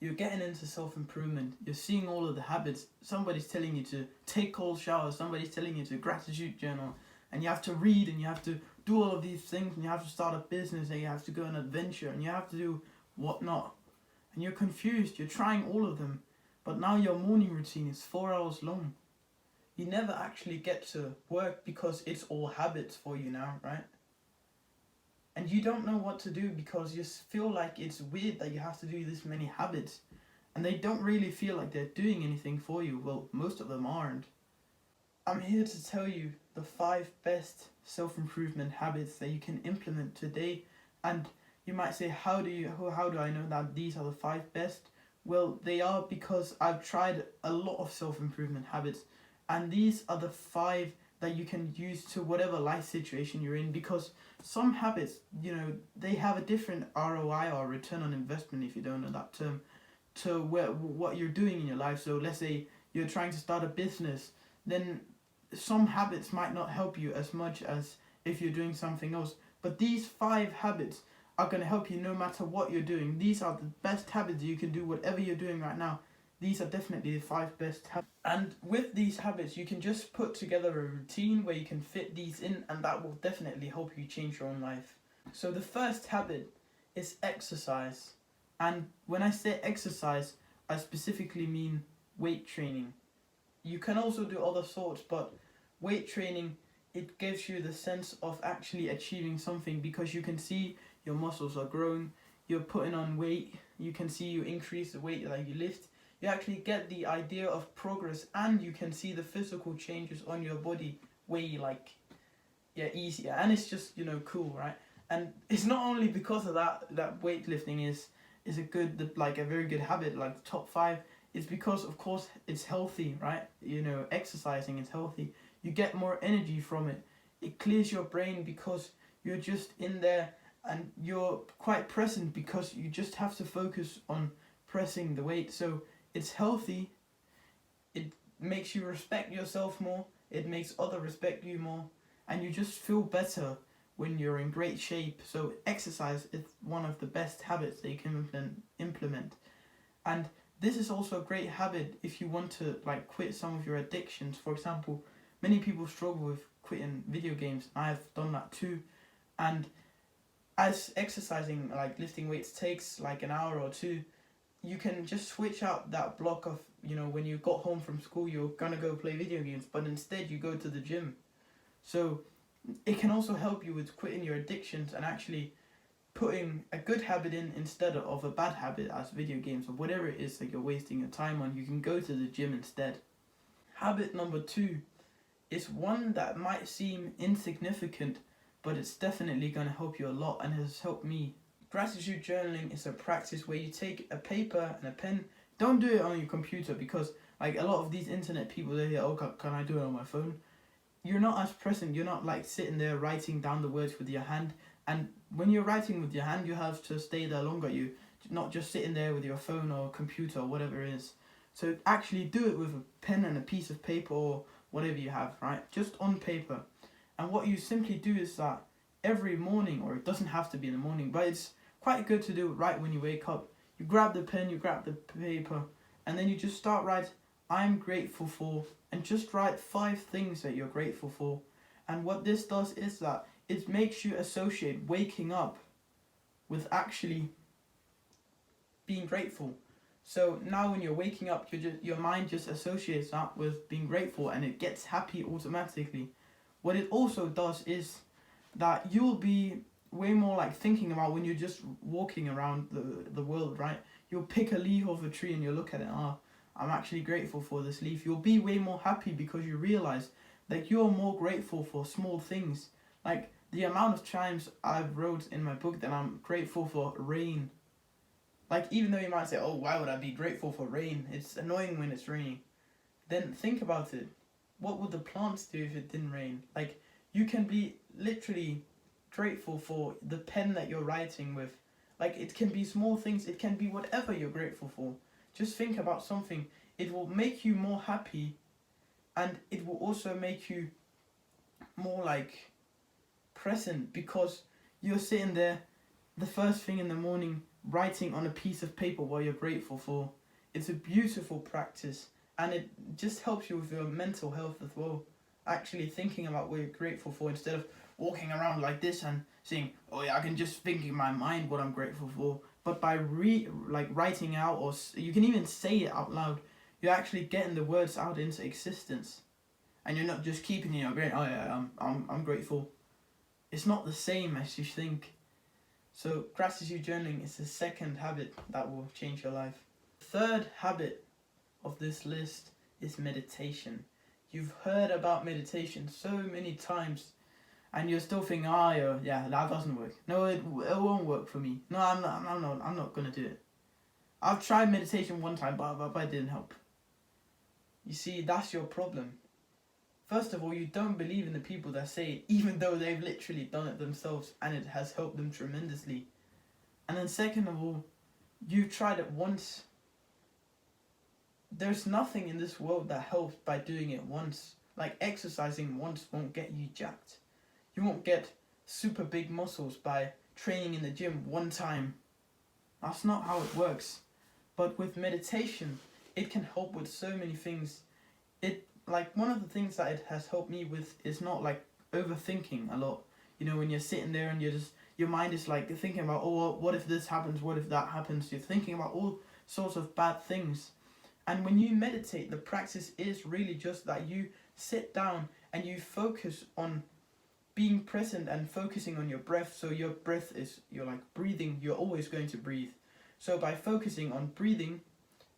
you're getting into self-improvement, you're seeing all of the habits, somebody's telling you to take cold showers, somebody's telling you to gratitude journal, and you have to read, and you have to do all of these things, and you have to start a business, and you have to go on an adventure, and you have to do whatnot, and you're confused, you're trying all of them, but now your morning routine is 4 hours long. You never actually get to work because it's all habits for you now, right? And you don't know what to do because you feel like it's weird that you have to do this many habits, and they don't really feel like they're doing anything for you. Well, most of them aren't. I'm here to tell you the 5 best self-improvement habits that you can implement today. And you might say, how do I know that these are the 5 best? Well, they are because I've tried a lot of self-improvement habits, and these are the 5 that you can use to whatever life situation you're in, because some habits, they have a different ROI, or return on investment, if you don't know that term, to what you're doing in your life. So let's say you're trying to start a business, then some habits might not help you as much as if you're doing something else. But these 5 habits are going to help you no matter what you're doing. These are the best habits you can do whatever you're doing right now. These are definitely the 5 best habits. And with these habits, you can just put together a routine where you can fit these in, and that will definitely help you change your own life. So the first habit is exercise. And when I say exercise, I specifically mean weight training. You can also do other sorts, but weight training, it gives you the sense of actually achieving something, because you can see your muscles are growing, you're putting on weight, you can see you increase the weight that you lift. You actually get the idea of progress, and you can see the physical changes on your body way easier, and it's just cool, right? And it's not only because of that weightlifting is a very good habit, like the top 5. It's because, of course, it's healthy, right? Exercising is healthy. You get more energy from it. It clears your brain because you're just in there and you're quite present, because you just have to focus on pressing the weight. So it's healthy. It makes you respect yourself more. It makes others respect you more. And you just feel better when you're in great shape. So exercise is one of the best habits that you can implement. And this is also a great habit if you want to quit some of your addictions. For example, many people struggle with quitting video games. I've done that too. And as exercising, like lifting weights, takes like an hour or 2, you can just switch out that block of, when you got home from school, you're gonna go play video games, but instead you go to the gym. So it can also help you with quitting your addictions and actually putting a good habit in instead of a bad habit, as video games or whatever it is that you're wasting your time on. You can go to the gym instead. Habit number 2 is one that might seem insignificant, but it's definitely going to help you a lot, and has helped me. Gratitude journaling is a practice where you take a paper and a pen. Don't do it on your computer, because a lot of these internet people, they hear, oh, can I do it on my phone? You're not as present. You're not sitting there writing down the words with your hand. And when you're writing with your hand, you have to stay there longer. You not just sitting there with your phone or computer or whatever it is. So actually do it with a pen and a piece of paper or whatever you have, right? Just on paper. And what you simply do is that every morning, or it doesn't have to be in the morning, but it's quite good to do it right when you wake up. You grab the pen, you grab the paper, and then you just start write, I'm grateful for, and just write 5 things that you're grateful for. And what this does is that it makes you associate waking up with actually being grateful. So now when you're waking up, your mind just associates that with being grateful, and it gets happy automatically. What it also does is that you'll be way more thinking about when you're just walking around the world, right? You'll pick a leaf off a tree and you'll look at it, I'm actually grateful for this leaf. You'll be way more happy because you realize that you're more grateful for small things. Like the amount of times I've wrote in my book that I'm grateful for rain. Even though you might say, oh, why would I be grateful for rain? It's annoying when it's raining. Then think about it. What would the plants do if it didn't rain? You can be literally grateful for the pen that you're writing with. It can be small things. It can be whatever you're grateful for. Just think about something. It will make you more happy, and it will also make you more present, because you're sitting there the first thing in the morning writing on a piece of paper what you're grateful for. It's a beautiful practice, and it just helps you with your mental health as well. Actually thinking about what you're grateful for instead of walking around like this and saying, oh yeah, I can just think in my mind what I'm grateful for. But by writing out, or you can even say it out loud, you're actually getting the words out into existence, and you're not just keeping it in your brain. Oh yeah, I'm grateful. It's not the same as you think. So gratitude journaling is the second habit that will change your life. Third habit of this list is meditation. You've heard about meditation so many times, and you're still thinking, oh yeah, that doesn't work. No, it won't work for me. No, I'm not gonna do it. I've tried meditation one time, but it didn't help. You see, that's your problem. First of all, you don't believe in the people that say it, even though they've literally done it themselves and it has helped them tremendously. And then second of all, you've tried it once. There's nothing in this world that helps by doing it once. Like exercising once won't get you jacked. You won't get super big muscles by training in the gym one time. That's not how it works. But with meditation, it can help with so many things. One of the things that it has helped me with is not like overthinking a lot. You know, when you're sitting there and your mind is like thinking about, oh, what if this happens, what if that happens? You're thinking about all sorts of bad things. And when you meditate, the practice is really just that you sit down and you focus on being present and focusing on your breath. So your breath is, you're like breathing, you're always going to breathe. So by focusing on breathing,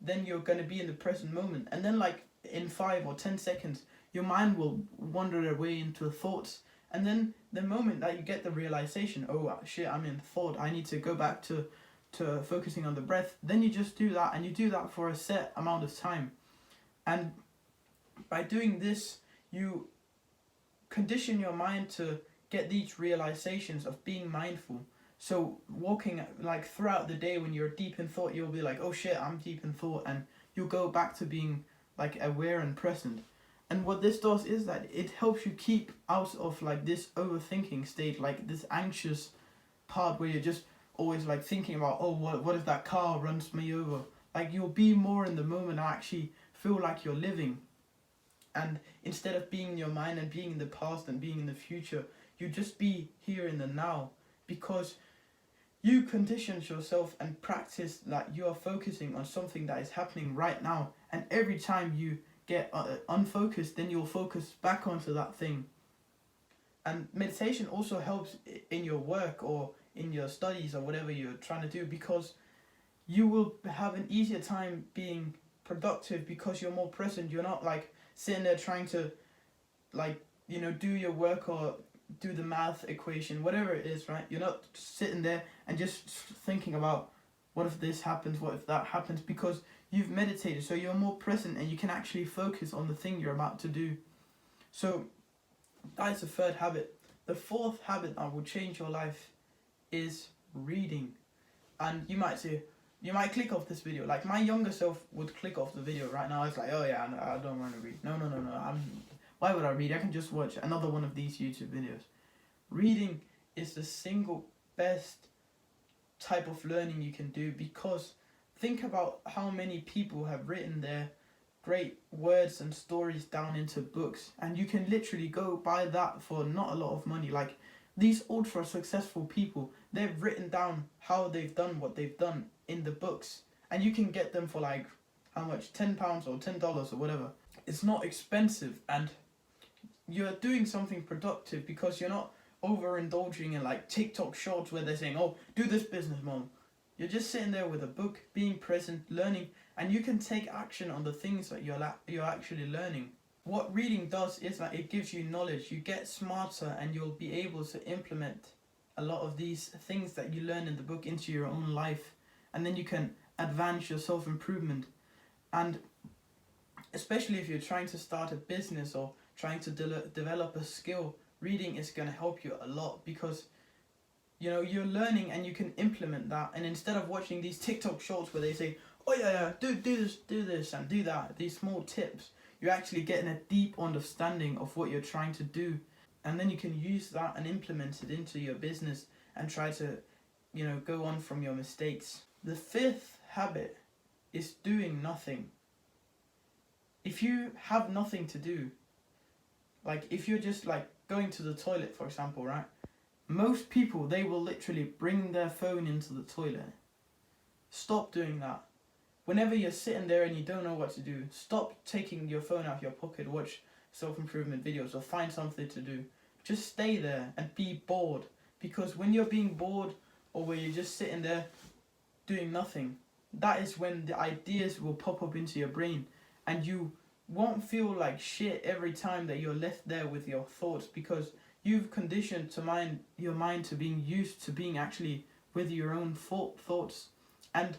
then you're going to be in the present moment. And then like in 5 or 10 seconds, your mind will wander away into thoughts. And then the moment that you get the realization, oh shit, I'm in thought, I need to go back to focusing on the breath, then you just do that, and you do that for a set amount of time. And by doing this, you condition your mind to get these realizations of being mindful. So walking like throughout the day when you're deep in thought, you'll be like, oh shit, I'm deep in thought, and you'll go back to being like aware and present. And what this does is that it helps you keep out of like this overthinking state, like this anxious part where you're just always like thinking about, oh, what if that car runs me over? Like you'll be more in the moment and actually feel like you're living. And instead of being in your mind and being in the past and being in the future, you just be here in the now, because you conditioned yourself and practice that you are focusing on something that is happening right now. And every time you get unfocused, then you'll focus back onto that thing. And meditation also helps in your work or in your studies or whatever you're trying to do, because you will have an easier time being productive because you're more present. You're not like sitting there trying to like, you know, do your work or do the math equation, whatever it is, right? You're not sitting there and just thinking about what if this happens, what if that happens, because you've meditated, so you're more present and you can actually focus on the thing you're about to do. So that is the third habit. The fourth habit that will change your life is reading. And you might say, you might click off this video. Like my younger self would click off the video right now. It's like, oh yeah, no, I don't want to read. No. Why would I read? I can just watch another one of these YouTube videos. Reading is the single best type of learning you can do, because think about how many people have written their great words and stories down into books, and you can literally go buy that for not a lot of money. Like these ultra successful people, they've written down how they've done what they've done in the books, and you can get them for like how much, £10 or $10 or whatever. It's not expensive, and you're doing something productive because you're not overindulging in like TikTok shorts where they're saying, oh, do this business model. You're just sitting there with a book, being present, learning, and you can take action on the things that you're actually learning. What reading does is that it gives you knowledge. You get smarter and you'll be able to implement a lot of these things that you learn in the book into your own life, and then you can advance your self-improvement. And especially if you're trying to start a business or trying to develop a skill, reading is going to help you a lot, because you know you're learning and you can implement that. And instead of watching these TikTok shorts where they say, oh yeah, do this and do that, these small tips, you're actually getting a deep understanding of what you're trying to do, and then you can use that and implement it into your business and try to, go on from your mistakes. The fifth habit is doing nothing. If you have nothing to do, like if you're just like going to the toilet, for example, right? Most people, they will literally bring their phone into the toilet. Stop doing that. Whenever you're sitting there and you don't know what to do, stop taking your phone out of your pocket, watch self-improvement videos or find something to do. Just stay there and be bored. Because when you're being bored or when you're just sitting there doing nothing, that is when the ideas will pop up into your brain, and you won't feel like shit every time that you're left there with your thoughts, because you've conditioned your mind to being used to being actually with your own thoughts. And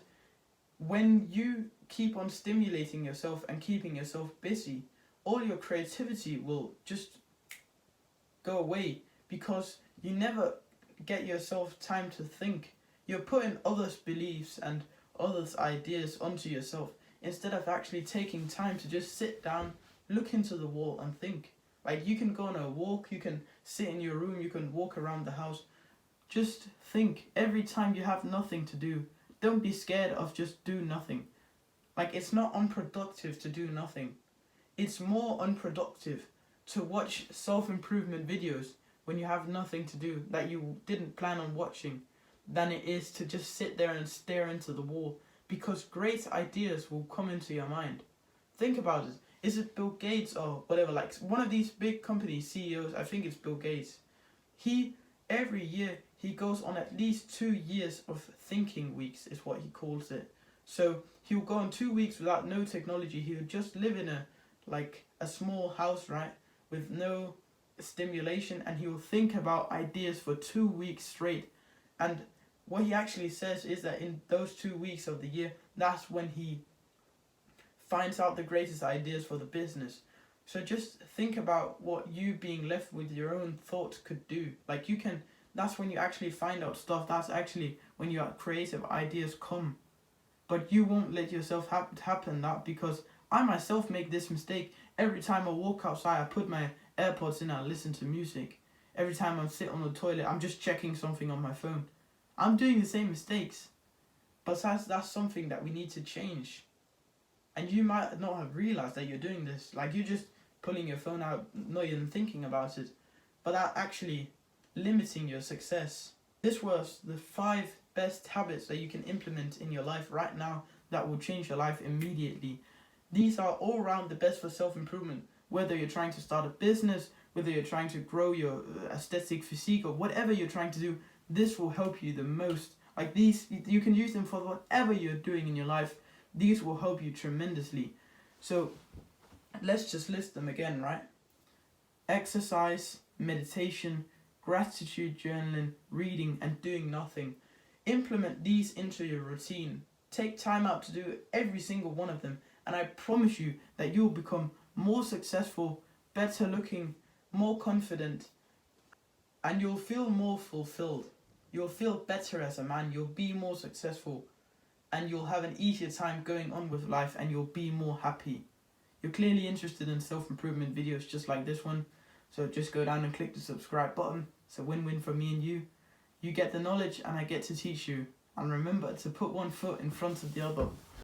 when you keep on stimulating yourself and keeping yourself busy, all your creativity will just go away, because you never get yourself time to think. You're putting others' beliefs and others' ideas onto yourself instead of actually taking time to just sit down, look into the wall and think. Like, you can go on a walk, you can sit in your room, you can walk around the house. Just think every time you have nothing to do. Don't be scared of just do nothing. Like, it's not unproductive to do nothing. It's more unproductive to watch self-improvement videos when you have nothing to do that you didn't plan on watching than it is to just sit there and stare into the wall, because great ideas will come into your mind. Think about it. Is it Bill Gates or whatever, like one of these big company CEOs, I think it's Bill Gates. Every year he goes on at least 2 years of thinking weeks, is what he calls it. So he'll go on 2 weeks without no technology. He'll just live in a small house, right, with no stimulation, and he will think about ideas for 2 weeks straight. And what he actually says is that in those 2 weeks of the year, that's when he finds out the greatest ideas for the business. So just think about what you being left with your own thoughts could do. Like, that's when you actually find out stuff. That's actually when your creative ideas come. But you won't let yourself happen that, because I myself make this mistake. Every time I walk outside, I put my AirPods in and I listen to music. Every time I'm sitting on the toilet, I'm just checking something on my phone. I'm doing the same mistakes. But that's something that we need to change. And you might not have realized that you're doing this. Like, you're just pulling your phone out, not even thinking about it. But that actually limiting your success. This was the 5 best habits that you can implement in your life right now that will change your life immediately. These are all around the best for self-improvement. Whether you're trying to start a business, whether you're trying to grow your aesthetic physique, or whatever you're trying to do, this will help you the most. Like, these, you can use them for whatever you're doing in your life. These will help you tremendously. So let's just list them again, right? Exercise, meditation, gratitude journaling, reading, and doing nothing. Implement these into your routine. Take time out to do every single one of them, and I promise you that you'll become more successful, better looking, more confident, and you'll feel more fulfilled. You'll feel better as a man, you'll be more successful, and you'll have an easier time going on with life, and you'll be more happy. You're clearly interested in self-improvement videos just like this one, so just go down and click the subscribe button. It's a win-win for me and you. You get the knowledge and I get to teach you. And remember to put one foot in front of the other.